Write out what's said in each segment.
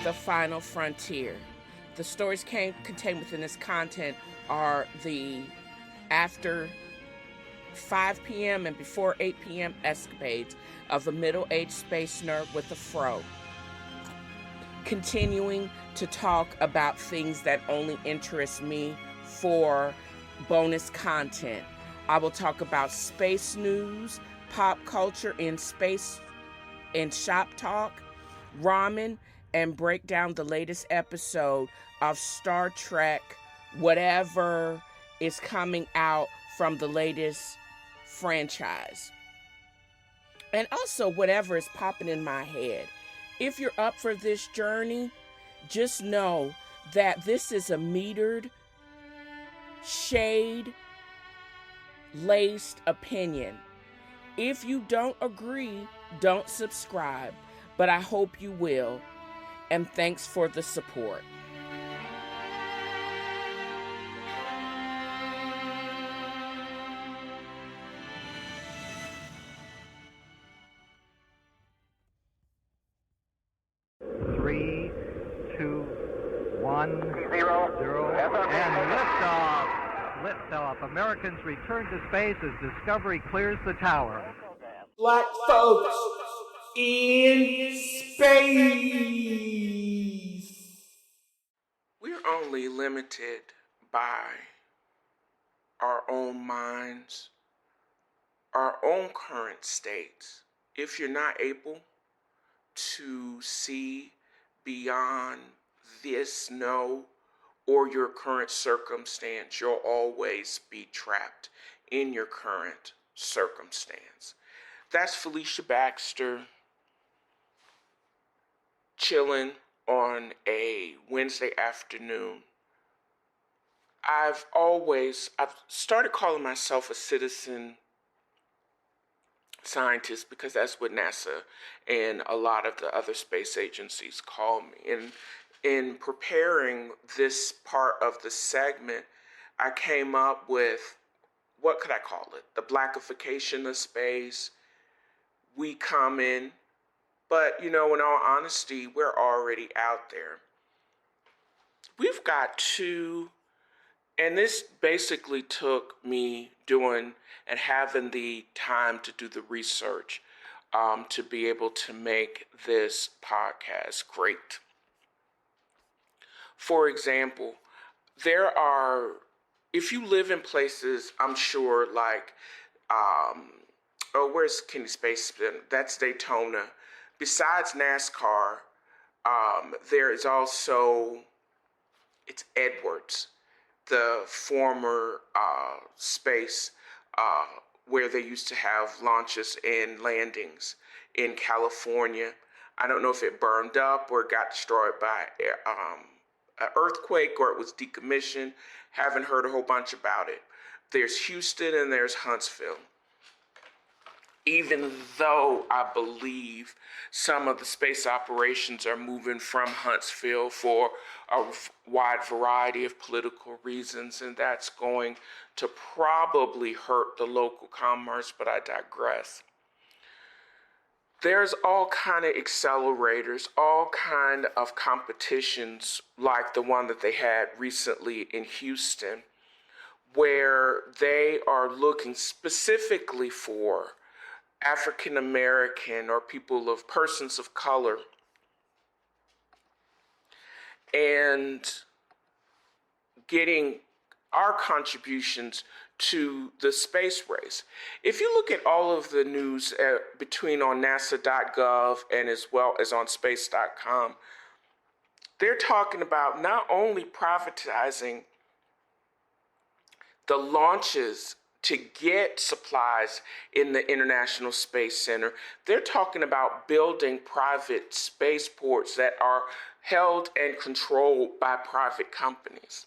the final frontier. The stories contained within this content are the after 5 p.m. and before 8 p.m. escapades of a middle-aged space nerd with a fro, continuing to talk about things that only interest me for bonus content. I will talk about space news, pop culture in space and shop talk, ramen, and break down the latest episode of Star Trek, whatever is coming out from the latest franchise. And also whatever is popping in my head. If you're up for this journey, just know that this is a metered, shade-laced opinion. If you don't agree, don't subscribe, but I hope you will. And thanks for the support. Three, two, one, zero, and liftoff. Liftoff. Americans return to space as Discovery clears the tower. Black folks in space. We're only limited by our own minds, our own current states. If you're not able to see beyond this or your current circumstance, you'll always be trapped in your current circumstance. That's Felicia Baxter chilling on a Wednesday afternoon. I've started calling myself a citizen scientist because that's what NASA and a lot of the other space agencies call me. And in preparing this part of the segment, I came up with, what could I call it? The blackification of space. We come in, but in all honesty, we're already out there. We've got to, and this basically took me doing and having the time to do the research to be able to make this podcast great. For example, if you live in places, I'm sure like, where's Kennedy Space Center? That's Daytona. Besides NASCAR, there is also, it's Edwards, the former space where they used to have launches and landings in California. I don't know if it burned up or got destroyed by an earthquake or it was decommissioned. Haven't heard a whole bunch about it. There's Houston and there's Huntsville. Even though I believe some of the space operations are moving from Huntsville for a wide variety of political reasons, and that's going to probably hurt the local commerce, but I digress. There's all kind of accelerators, all kind of competitions like the one that they had recently in Houston, where they are looking specifically for African American or persons of color, and getting our contributions to the space race. If you look at all of the news between on nasa.gov and as well as on space.com, they're talking about not only privatizing the launches to get supplies in the International Space Center, they're talking about building private spaceports that are held and controlled by private companies.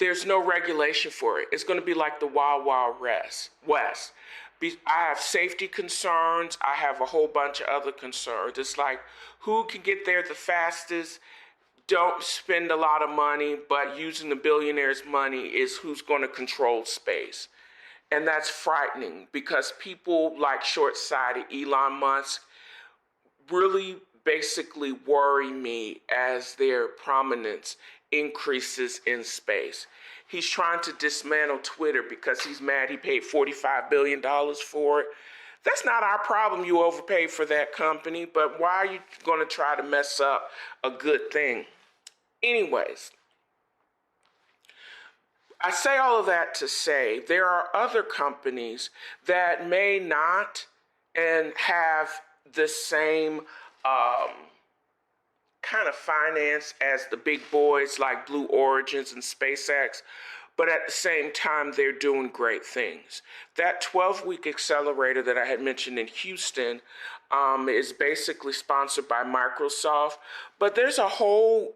There's no regulation for it. It's going to be like the Wild Wild West. I have safety concerns. I have a whole bunch of other concerns. It's like, who can get there the fastest? Don't spend a lot of money, but using the billionaires' money is who's going to control space. And that's frightening because people like short-sighted Elon Musk really basically worry me as their prominence increases in space. He's trying to dismantle Twitter because he's mad he paid $45 billion for it. That's not our problem. You overpaid for that company, but why are you going to try to mess up a good thing? Anyways, I say all of that to say there are other companies that may not and have the same kind of finance as the big boys like Blue Origins and SpaceX, but at the same time, they're doing great things. That 12-week accelerator that I had mentioned in Houston is basically sponsored by Microsoft, but there's a whole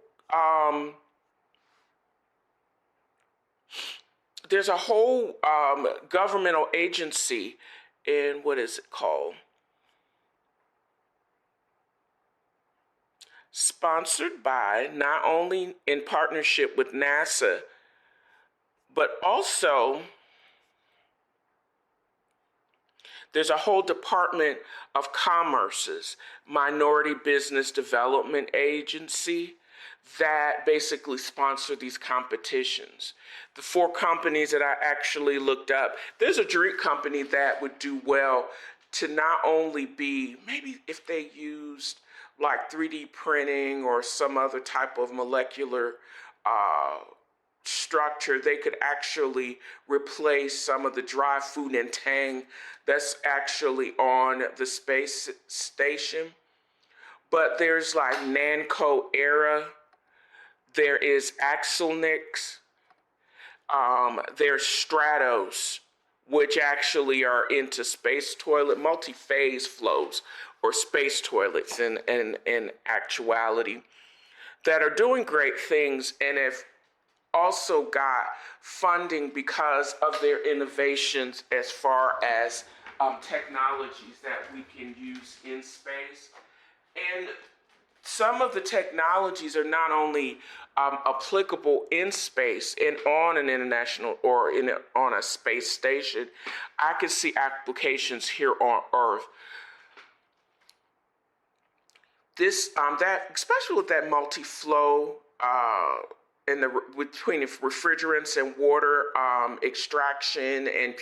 governmental agency in, what is it called? Sponsored by, not only in partnership with NASA, but also there's a whole Department of Commerce's Minority Business Development Agency that basically sponsor these competitions. The 4 companies that I actually looked up, there's a drink company that would do well to not only be, maybe if they used like 3D printing or some other type of molecular structure, they could actually replace some of the dry food and tang that's actually on the space station. But there's like Nanco Era, there is Axelnix, there's Stratos, which actually are into space toilet, multi-phase flows, or space toilets in actuality, that are doing great things and have also got funding because of their innovations as far as technologies that we can use in space. And some of the technologies are not only applicable in space and on an international or on a space station. I can see applications here on Earth. This that especially with that multi-flow between refrigerants and water extraction and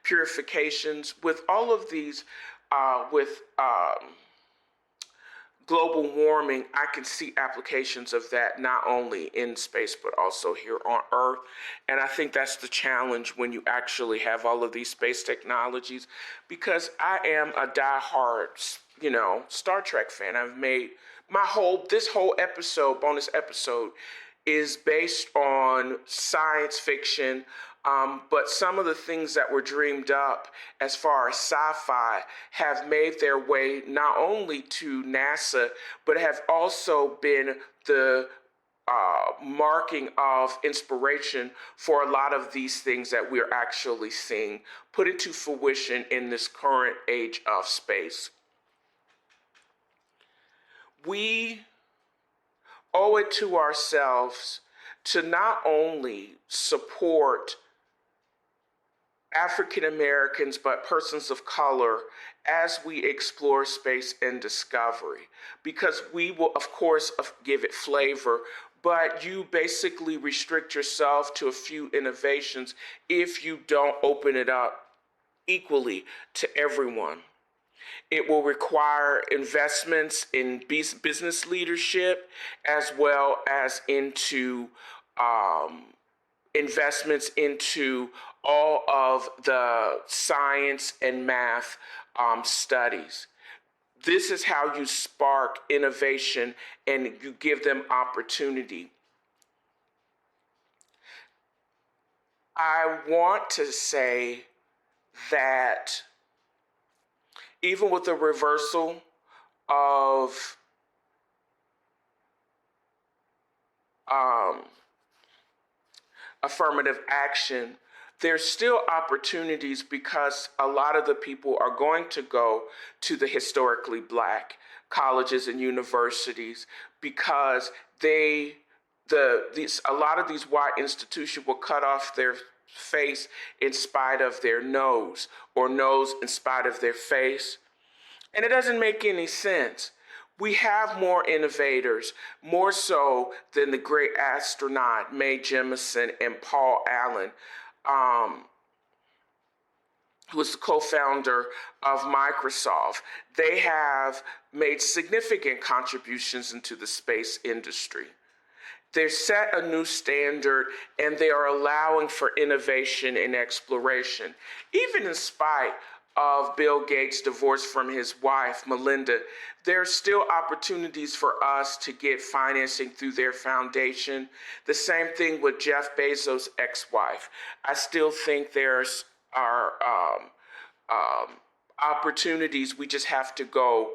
purifications, with all of these, with global warming, I can see applications of that not only in space but also here on Earth. And I think that's the challenge when you actually have all of these space technologies, because I am a diehard, Star Trek fan. I've made this whole bonus episode is based on science fiction, but some of the things that were dreamed up as far as sci-fi have made their way not only to NASA, but have also been the marking of inspiration for a lot of these things that we're actually seeing put into fruition in this current age of space. We owe it to ourselves to not only support African Americans, but persons of color as we explore space and discovery, because we will, of course, give it flavor, but you basically restrict yourself to a few innovations if you don't open it up equally to everyone. It will require investments in business leadership, as well as into investments into all of the science and math studies. This is how you spark innovation and you give them opportunity. I want to say that even with the reversal of affirmative action, there's still opportunities, because a lot of the people are going to go to the historically black colleges and universities, because a lot of these white institutions will cut off their face in spite of their nose, or nose in spite of their face. And it doesn't make any sense. We have more innovators, more so than the great astronaut Mae Jemison and Paul Allen, who was the co-founder of Microsoft. They have made significant contributions into the space industry. They've set a new standard and they are allowing for innovation and exploration. Even in spite of Bill Gates' divorce from his wife, Melinda, there are still opportunities for us to get financing through their foundation. The same thing with Jeff Bezos' ex-wife. I still think there's opportunities. We just have to go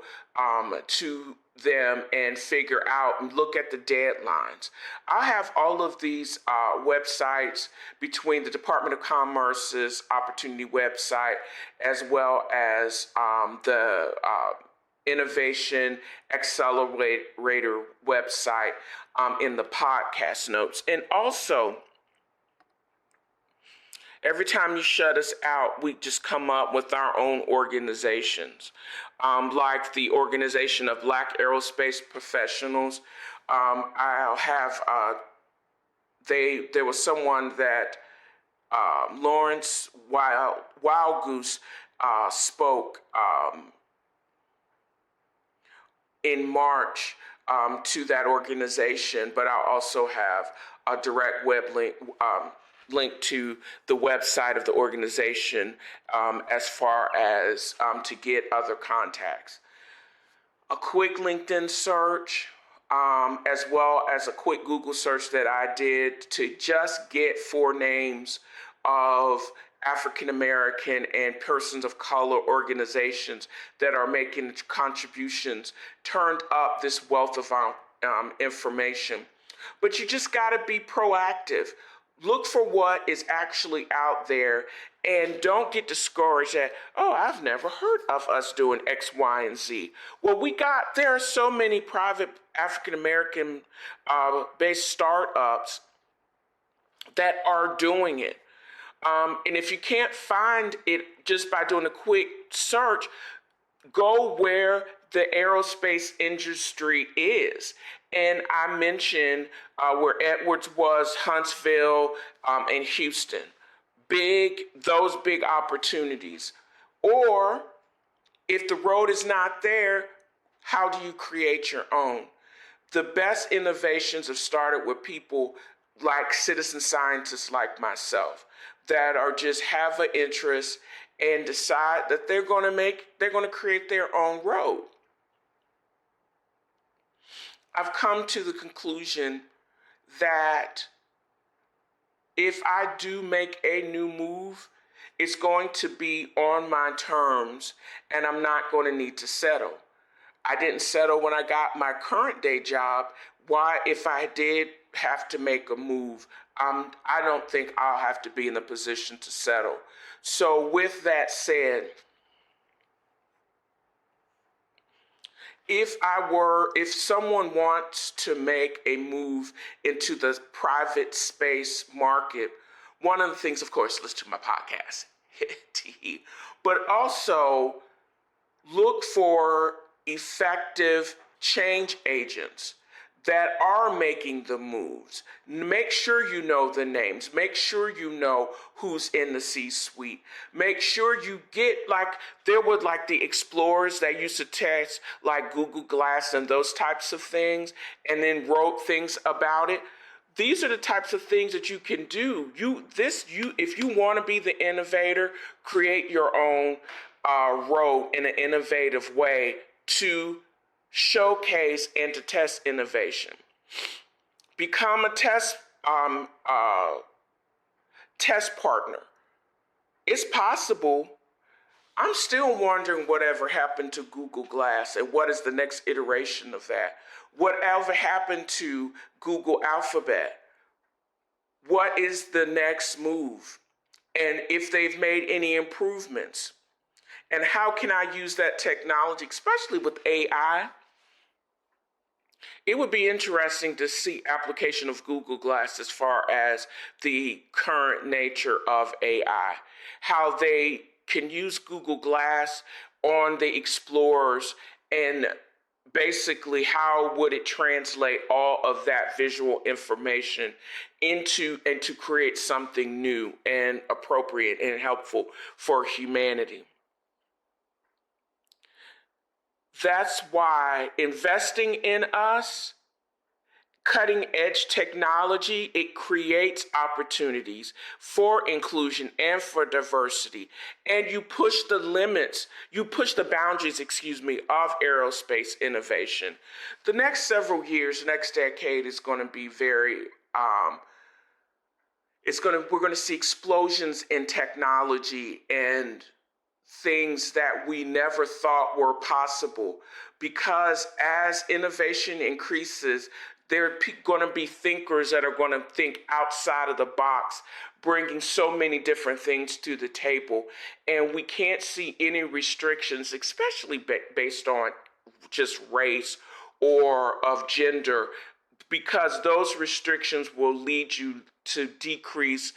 to them and figure out and look at the deadlines. I have all of these websites between the Department of Commerce's opportunity website as well as the Innovation Accelerator website in the podcast notes. And also, every time you shut us out, we just come up with our own organizations, like the Organization of Black Aerospace Professionals. I'll have, there was someone that Lawrence Wild Goose spoke in March to that organization, but I'll also have a direct web link to the website of the organization as far as to get other contacts. A quick LinkedIn search, as well as a quick Google search that I did to just get 4 names of African American and persons of color organizations that are making contributions, turned up this wealth of information. But you just got to be proactive. Look for what is actually out there and don't get discouraged at, oh, I've never heard of us doing X, Y, and Z. Well, there are so many private African-American based startups that are doing it. And if you can't find it just by doing a quick search, go where the aerospace industry is. And I mentioned where Edwards was, Huntsville, and Houston. Those big opportunities. Or if the road is not there, how do you create your own? The best innovations have started with people like citizen scientists like myself that are just have an interest and decide that they're going to create their own road. I've come to the conclusion that if I do make a new move, it's going to be on my terms and I'm not going to need to settle. I didn't settle when I got my current day job. Why, if I did have to make a move, I don't think I'll have to be in a position to settle. So with that said, if someone wants to make a move into the private space market, one of the things, of course, listen to my podcast, but also look for effective change agents that are making the moves. Make sure you know the names. Make sure you know who's in the C-suite. Make sure you get, there were the explorers that used to test Google Glass and those types of things and then wrote things about it. These are the types of things that you can do. If you want to be the innovator, create your own road in an innovative way to showcase and to test innovation. Become a test partner. It's possible. I'm still wondering whatever happened to Google Glass and what is the next iteration of that. Whatever happened to Google Alphabet? What is the next move? And if they've made any improvements? And how can I use that technology, especially with AI? It would be interesting to see application of Google Glass as far as the current nature of AI, how they can use Google Glass on the explorers and basically how would it translate all of that visual information into and to create something new and appropriate and helpful for humanity. That's why investing in us, cutting edge technology, it creates opportunities for inclusion and for diversity. And you push the limits, you push the boundaries, of aerospace innovation. The next several years, next decade is going to be very, we're going to see explosions in technology and things that we never thought were possible, because as innovation increases, there are going to be thinkers that are going to think outside of the box, bringing so many different things to the table. And we can't see any restrictions, especially based on just race or of gender, because those restrictions will lead you to decrease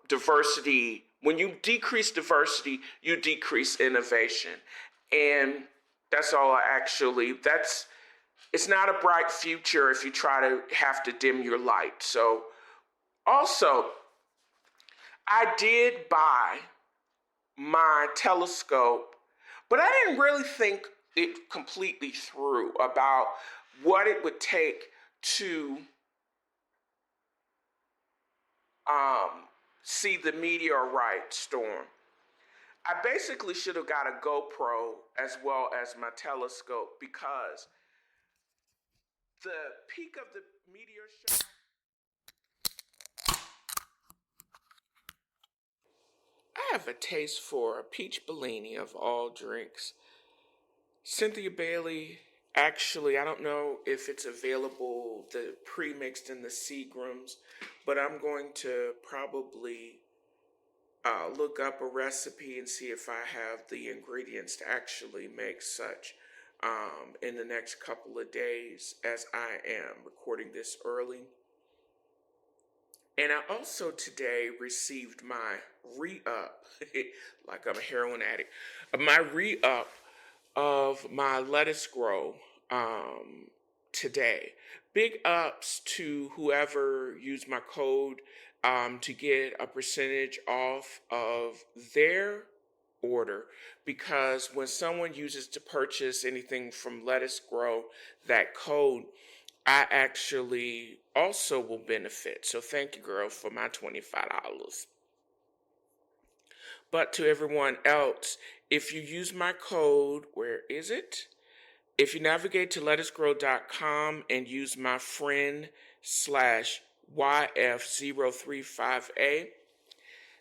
diversity. When you decrease diversity, you decrease innovation. And that's all it's not a bright future if you try to have to dim your light. So also, I did buy my telescope, but I didn't really think it completely through about what it would take to see the meteorite storm. I basically should have got a GoPro as well as my telescope, because the peak of the meteor shower. I have a taste for a peach Bellini of all drinks. Cynthia Bailey, actually, I don't know if it's available, the pre-mixed in the Seagrams, but I'm going to probably look up a recipe and see if I have the ingredients to actually make such in the next couple of days, as I am recording this early. And I also today received my re-up, like I'm a heroin addict, my re-up of my lettuce grow today. Big ups to whoever used my code to get a percentage off of their order, because when someone uses to purchase anything from Lettuce Grow, that code, I actually also will benefit. So thank you, girl, for my $25. But to everyone else, if you use my code, where is it? If you navigate to lettucegrow.com and use my friend /YF035A,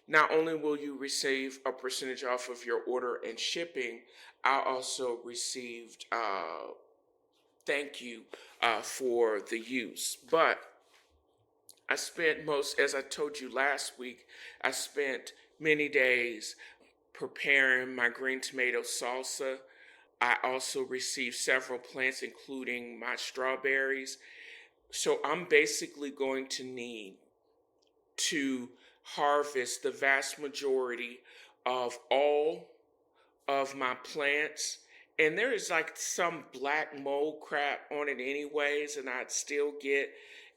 not only will you receive a percentage off of your order and shipping, I also received thank you for the use. But I spent as I told you last week, I spent many days preparing my green tomato salsa. I also received several plants, including my strawberries. So I'm basically going to need to harvest the vast majority of all of my plants. And there is like some black mold crap on it anyways, and I'd still get,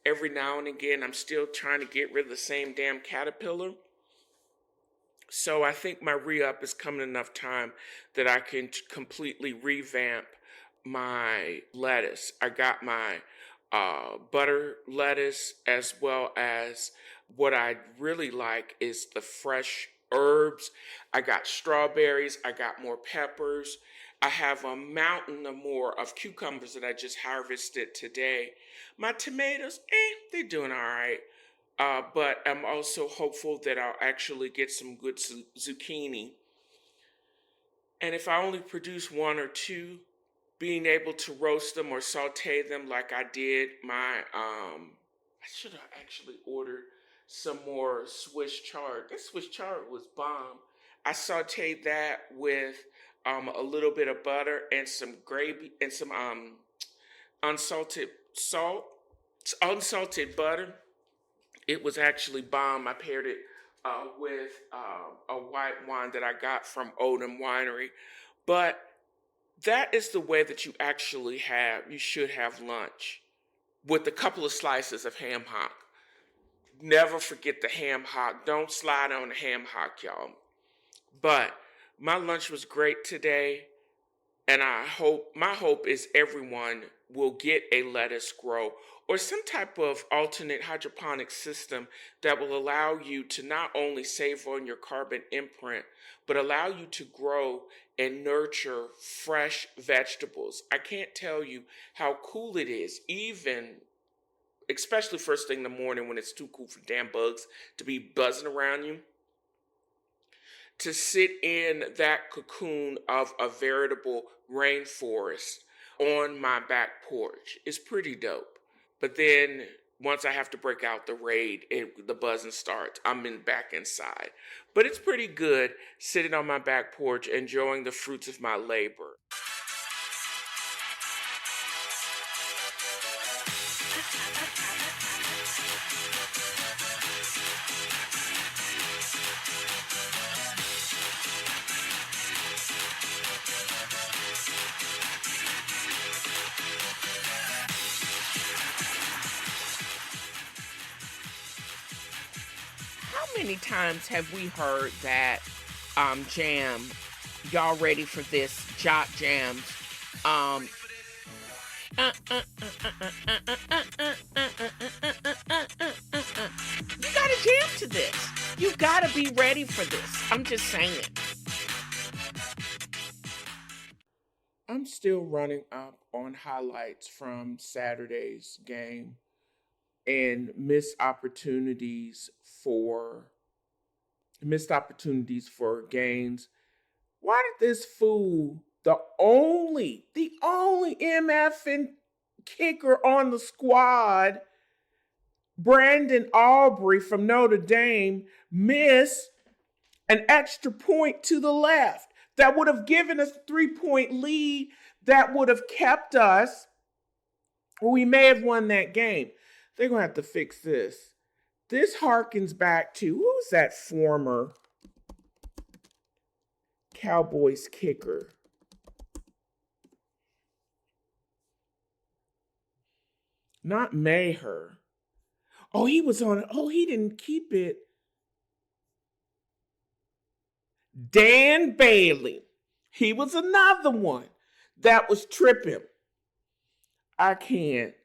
every now and again, I'm still trying to get rid of the same damn caterpillar. So I think my re-up is coming enough time that I can completely revamp my lettuce. I got my butter lettuce, as well as what I really like is the fresh herbs. I got strawberries. I got more peppers. I have a mountain or more of cucumbers that I just harvested today. My tomatoes, they're doing all right. But I'm also hopeful that I'll actually get some good zucchini. And if I only produce one or two, being able to roast them or saute them like I did I should have actually ordered some more Swiss chard. That Swiss chard was bomb. I sauteed that with a little bit of butter and some gravy and some unsalted unsalted butter. It was actually bomb. I paired it with a white wine that I got from Oldham Winery. But that is the way that you should have lunch, with a couple of slices of ham hock. Never forget the ham hock. Don't slide on the ham hock, y'all. But my lunch was great today, and my hope is everyone will get a lettuce grow or some type of alternate hydroponic system that will allow you to not only save on your carbon imprint, but allow you to grow and nurture fresh vegetables. I can't tell you how cool it is, especially first thing in the morning when it's too cool for damn bugs to be buzzing around you, to sit in that cocoon of a veritable rainforest on my back porch is pretty dope. But then once I have to break out the raid and the buzzing starts, back inside. But it's pretty good sitting on my back porch enjoying the fruits of my labor. How many times have we heard that jam? Y'all ready for this? Jot jams. You gotta jam to this. You gotta be ready for this. I'm just saying. I'm still running up on highlights from Saturday's game and missed opportunities for gains. Why did this fool, the only MF kicker on the squad, Brandon Aubrey from Notre Dame, miss an extra point to the left that would have given us a 3-point lead that would have kept us, or we may have won that game? They're going to have to fix this. This harkens back to, who's that former Cowboys kicker? Not Maher. Oh, he was on it. Oh, he didn't keep it. Dan Bailey. He was another one that was tripping. I can't.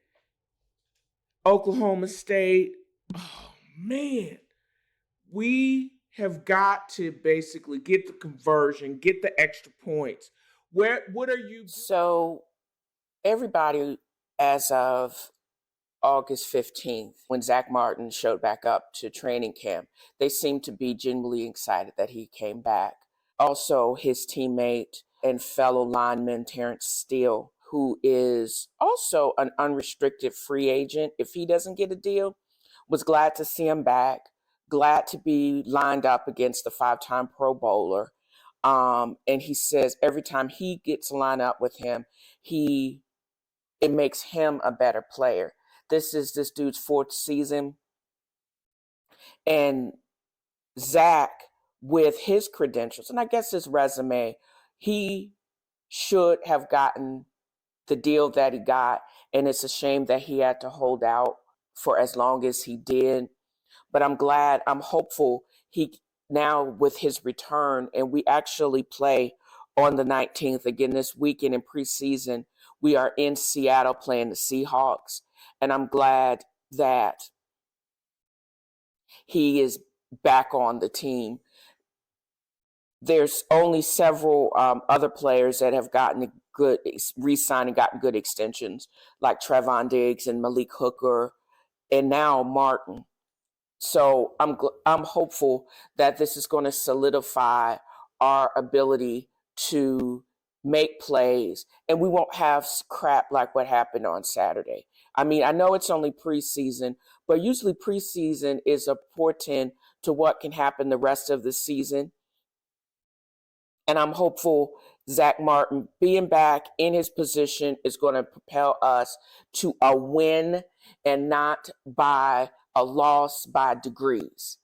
Oklahoma State. Oh, man. We have got to basically get the conversion, get the extra points. What are you? So everybody, as of August 15th, when Zack Martin showed back up to training camp, they seemed to be genuinely excited that he came back. Also, his teammate and fellow lineman Terrence Steele, who is also an unrestricted free agent if he doesn't get a deal, was glad to see him back, glad to be lined up against the 5-time Pro Bowler. And he says every time he gets lined up with him, it makes him a better player. This is this dude's 4th season. And Zack, with his credentials, and I guess his resume, he should have gotten the deal that he got. And it's a shame that he had to hold out for as long as he did. But I'm hopeful he now with his return, and we actually play on the 19th again this weekend in preseason. We are in Seattle playing the Seahawks, and I'm glad that he is back on the team. There's only several other players that have gotten good re-signed and gotten good extensions, like Trevon Diggs and Malik Hooker, and now Martin. So I'm hopeful that this is going to solidify our ability to make plays, and we won't have crap like what happened on Saturday. I mean, I know it's only preseason, but usually preseason is a portent to what can happen the rest of the season. And I'm hopeful Zack Martin being back in his position is going to propel us to a win and not by a loss by degrees.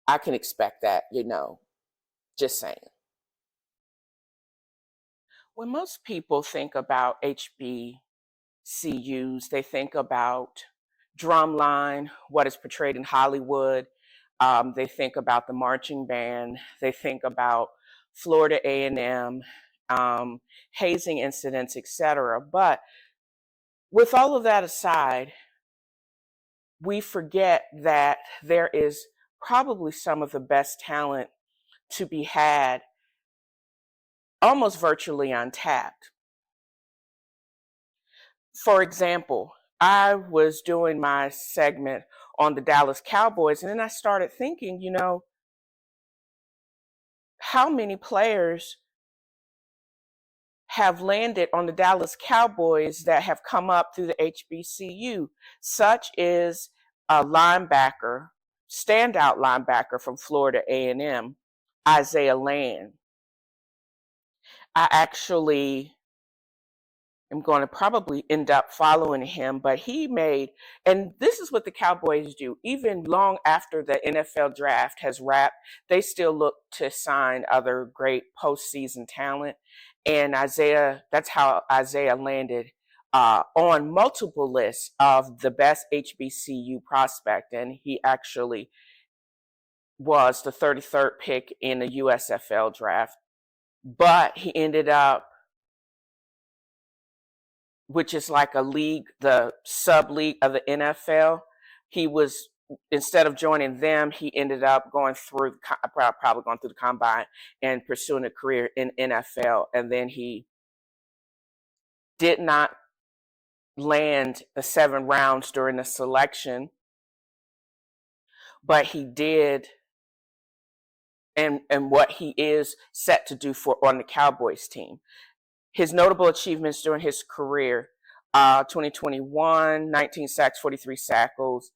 I can expect that, just saying. When most people think about HBCUs, they think about drumline, what is portrayed in Hollywood. They think about the marching band. They think about Florida A&M, hazing incidents, etc. But with all of that aside, we forget that there is probably some of the best talent to be had almost virtually untapped. For example, I was doing my segment on the Dallas Cowboys, and then I started thinking, how many players have landed on the Dallas Cowboys that have come up through the HBCU, such as a linebacker, standout linebacker from Florida A&M, Isaiah Land. I actually am going to probably end up following him, but he made, and this is what the Cowboys do, even long after the NFL draft has wrapped, they still look to sign other great postseason talent. And that's how Isaiah landed on multiple lists of the best HBCU prospect. And he actually was the 33rd pick in the USFL draft, but he ended up, which is like a league, the sub league of the NFL. Instead of joining them, he ended up probably going through the combine and pursuing a career in NFL. And then he did not land the 7 rounds during the selection, but he did, and what he is set to do on the Cowboys team. His notable achievements during his career, 2021, 19 sacks, 43 tackles.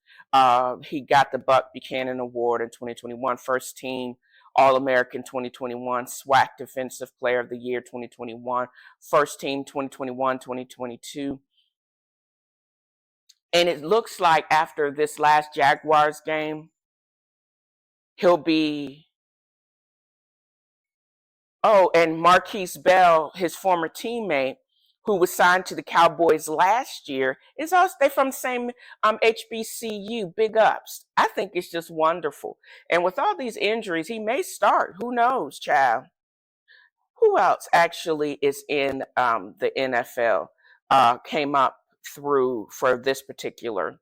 He got the Buck Buchanan Award in 2021, first team All-American 2021, SWAC Defensive Player of the Year 2021, first team 2021, 2022. And it looks like after this last Jaguars game, he'll be... Oh, and Marquise Bell, his former teammate, who was signed to the Cowboys last year, is also, they from the same HBCU. Big ups. I think it's just wonderful. And with all these injuries, he may start. Who knows, child? Who else actually is in the NFL? Came up through for this particular.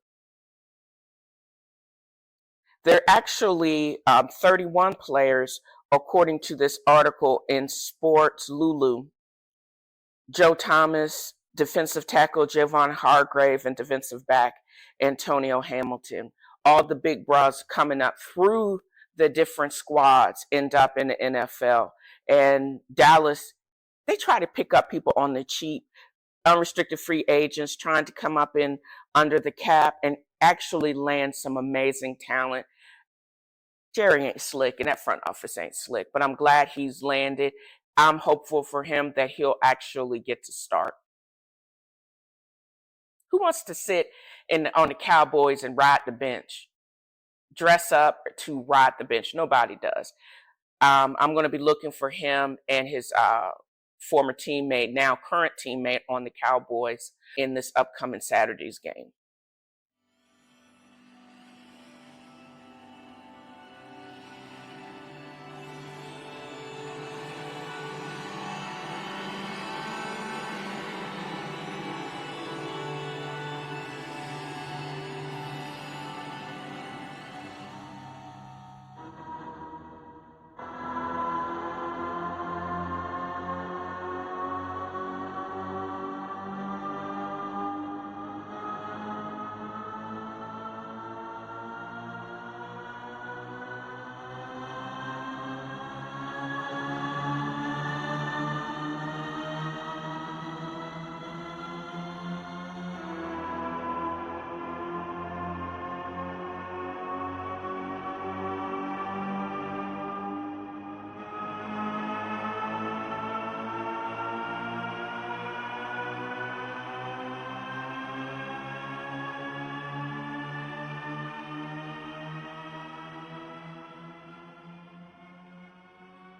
There are actually 31 players, according to this article in Sports Lulu. Joe Thomas, defensive tackle Javon Hargrave, and defensive back Antonio Hamilton. All the big bras coming up through the different squads end up in the NFL. And Dallas, they try to pick up people on the cheap, unrestricted free agents trying to come up in under the cap and actually land some amazing talent. Jerry ain't slick, and that front office ain't slick, but I'm glad he's landed. I'm hopeful for him that he'll actually get to start. Who wants to sit on the Cowboys and ride the bench? Dress up to ride the bench. Nobody does. I'm going to be looking for him and his former teammate, now current teammate on the Cowboys in this upcoming Saturday's game.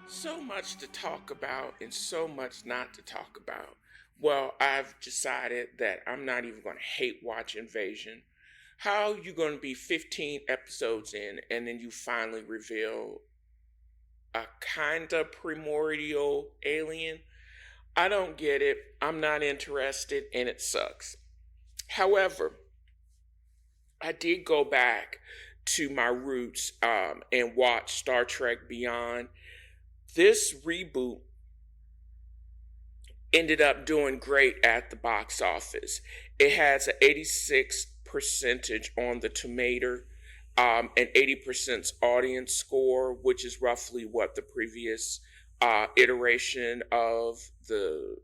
So much to talk about and so much not to talk about. Well, I've decided that I'm not even going to hate watch Invasion. How you going to be 15 episodes in and then you finally reveal a kind of primordial alien? I don't get it. I'm not interested and it sucks. However, I did go back to my roots and watch Star Trek Beyond. This reboot ended up doing great at the box office. It has an 86 percentage on the tomato, and 80% audience score, which is roughly what the previous iteration of the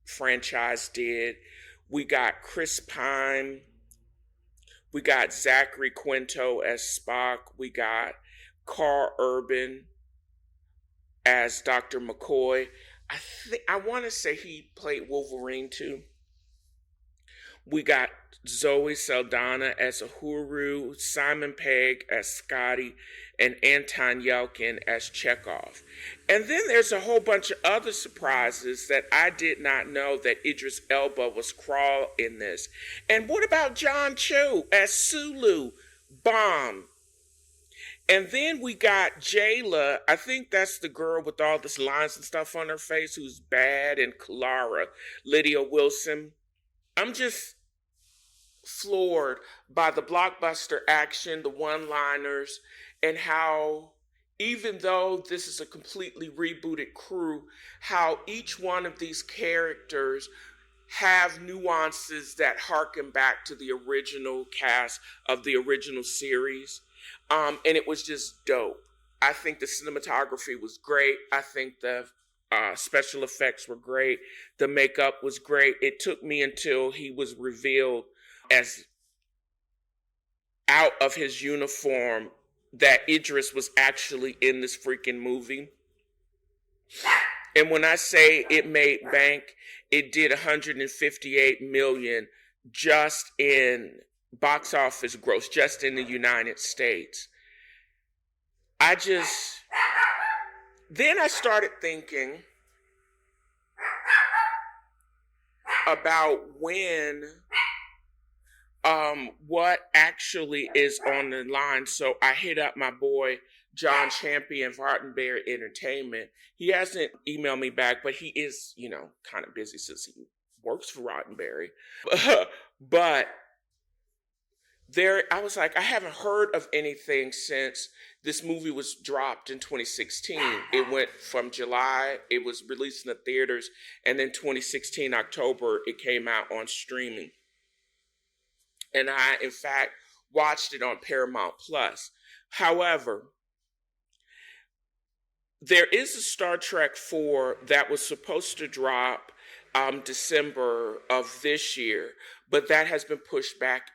franchise did. We got Chris Pine. We got Zachary Quinto as Spock. We got Carl Urban as Dr. McCoy. I want to say he played Wolverine too. We got Zoe Saldana as Uhuru, Simon Pegg as Scotty, and Anton Yelkin as Chekhov. And then there's a whole bunch of other surprises that I did not know that Idris Elba was Krall in this. And what about John Cho as Sulu? Bomb. And then we got Jayla. I think that's the girl with all this lines and stuff on her face who's bad, and Clara, Lydia Wilson. I'm just floored by the blockbuster action, the one-liners, and how, even though this is a completely rebooted crew, how each one of these characters have nuances that harken back to the original cast of the original series. And it was just dope. I think the cinematography was great. I think the special effects were great. The makeup was great. It took me until he was revealed as out of his uniform that Idris was actually in this freaking movie. And when I say it made bank, it did 158 million just in box office gross, just in the United States. Then I started thinking about what actually is on the line. So I hit up my boy John Champion of Roddenberry Entertainment. He hasn't emailed me back, but he is, kind of busy since he works for Roddenberry. But I was like, I haven't heard of anything since this movie was dropped in 2016. It went from July, it was released in the theaters, and then 2016 October, it came out on streaming. And I, in fact, watched it on Paramount Plus. However, there is a Star Trek 4 that was supposed to drop December of this year, but that has been pushed back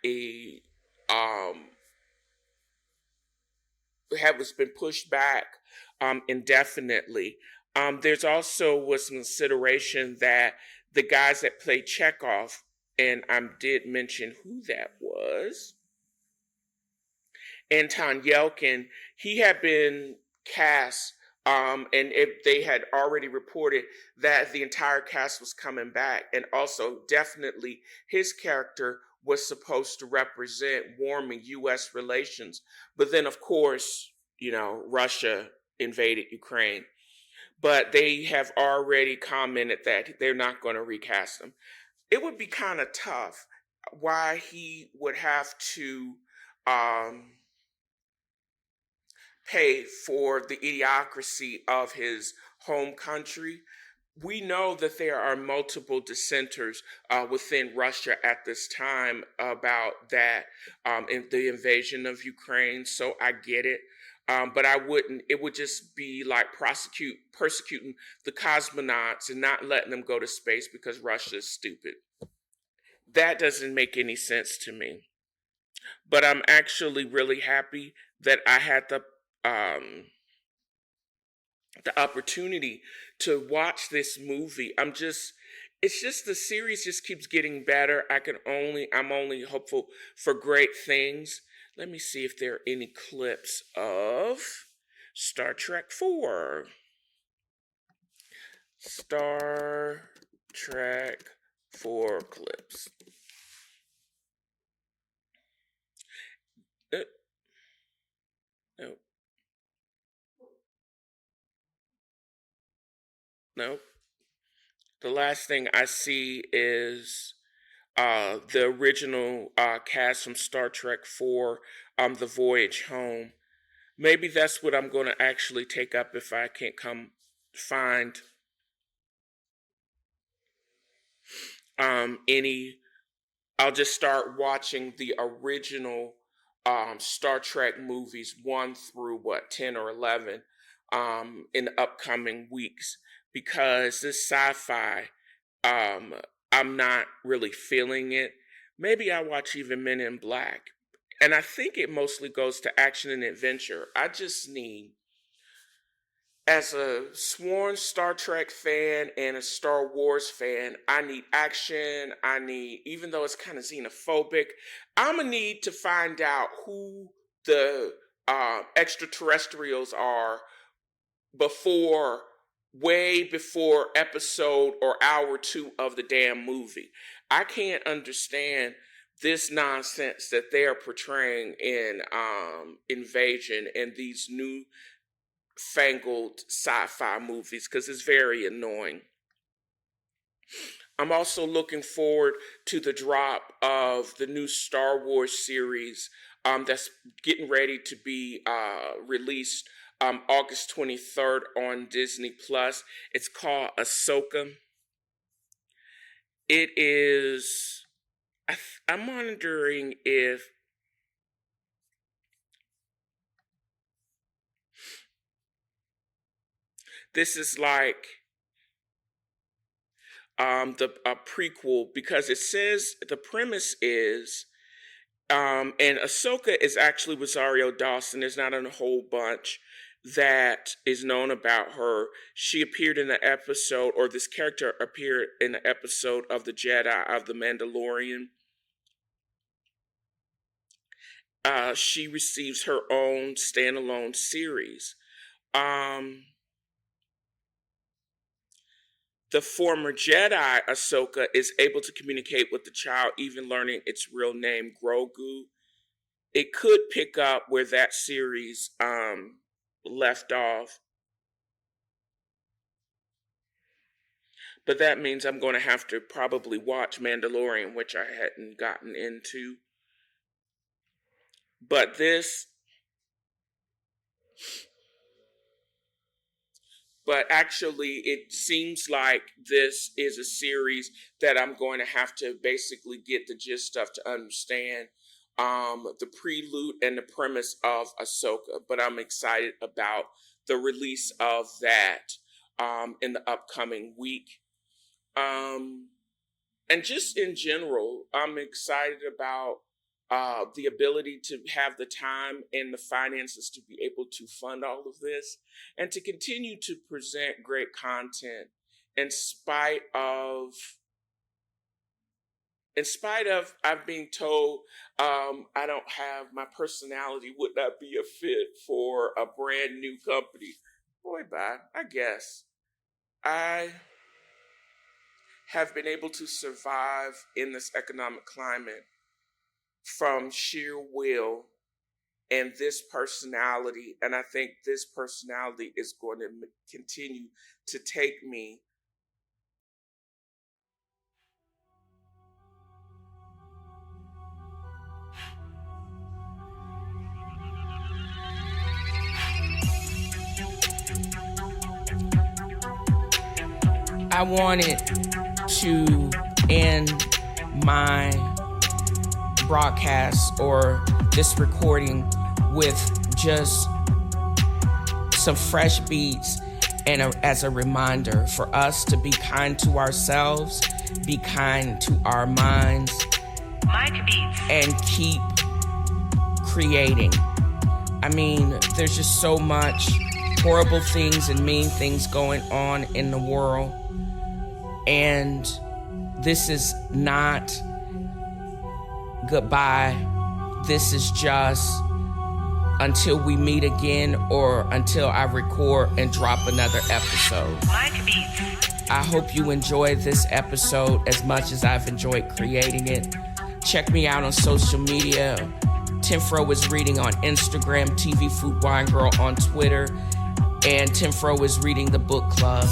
indefinitely. There's also was consideration that the guys that played Chekhov, and I did mention who that was, Anton Yelkin, he had been cast, and they had already reported that the entire cast was coming back, and also definitely his character was supposed to represent warming U.S. relations. But then, of course, Russia invaded Ukraine. But they have already commented that they're not going to recast him. It would be kind of tough why he would have to pay for the idiocracy of his home country. We know that there are multiple dissenters within Russia at this time about that, in the invasion of Ukraine. So I get it. But I wouldn't, it would just be like persecuting the cosmonauts and not letting them go to space because Russia is stupid. That doesn't make any sense to me. But I'm actually really happy that I had the opportunity to watch this movie. It's just the series just keeps getting better. I'm only hopeful for great things. Let me see if there are any clips of Star Trek 4. Star Trek 4 clips. No. No. The last thing I see is the original cast from Star Trek 4, The Voyage Home. Maybe that's what I'm going to actually take up if I can't find any. I'll just start watching the original Star Trek movies 1 through 10 or 11 in the upcoming weeks, because this sci-fi, I'm not really feeling it. Maybe I watch even Men in Black. And I think it mostly goes to action and adventure. I just need, as a sworn Star Trek fan and a Star Wars fan, I need action. I need, even though it's kind of xenophobic, I'm going to need to find out who the extraterrestrials are way before episode or hour 2 of the damn movie. I can't understand this nonsense that they are portraying in Invasion and these new fangled sci-fi movies, because it's very annoying. I'm also looking forward to the drop of the new Star Wars series that's getting ready to be released August 23rd on Disney Plus. It's called Ahsoka. It is, I'm wondering if this is like a prequel, because it says the premise is, and Ahsoka is actually Rosario Dawson. There's not a whole bunch that is known about her. She appeared in the episode, or this character appeared in the episode of The Jedi of The Mandalorian. She receives her own standalone series. The former Jedi Ahsoka is able to communicate with the child, even learning its real name, Grogu. It could pick up where that series left off. But that means I'm going to have to probably watch Mandalorian, which I hadn't gotten into. But actually, it seems like this is a series that I'm going to have to basically get the gist of to understand the prelude and the premise of Ahsoka. But I'm excited about the release of that in the upcoming week. And just in general, I'm excited about the ability to have the time and the finances to be able to fund all of this and to continue to present great content in spite of I've been told I don't have, my personality would not be a fit for a brand new company. Boy, bye. I guess I have been able to survive in this economic climate from sheer will and this personality. And I think this personality is going to continue to take me I wanted to end my broadcast or this recording with just some fresh beats and as a reminder for us to be kind to ourselves, be kind to our minds, and keep creating. I mean, there's just so much horrible things and mean things going on in the world. And this is not goodbye. This is just until we meet again or until I record and drop another episode. I hope you enjoyed this episode as much as I've enjoyed creating it. Check me out on social media. TNFro is reading on Instagram, TV Food Wine Girl on Twitter, and TNFro is reading the book club.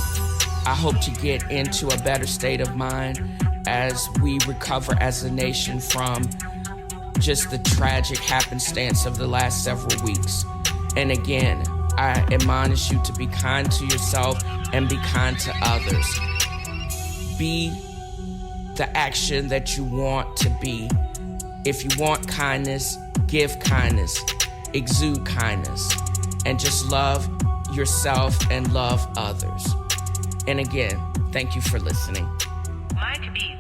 I hope to get into a better state of mind as we recover as a nation from just the tragic happenstance of the last several weeks. And again, I admonish you to be kind to yourself and be kind to others. Be the action that you want to be. If you want kindness, give kindness, exude kindness, and just love yourself and love others. And again, thank you for listening. Mike Beats.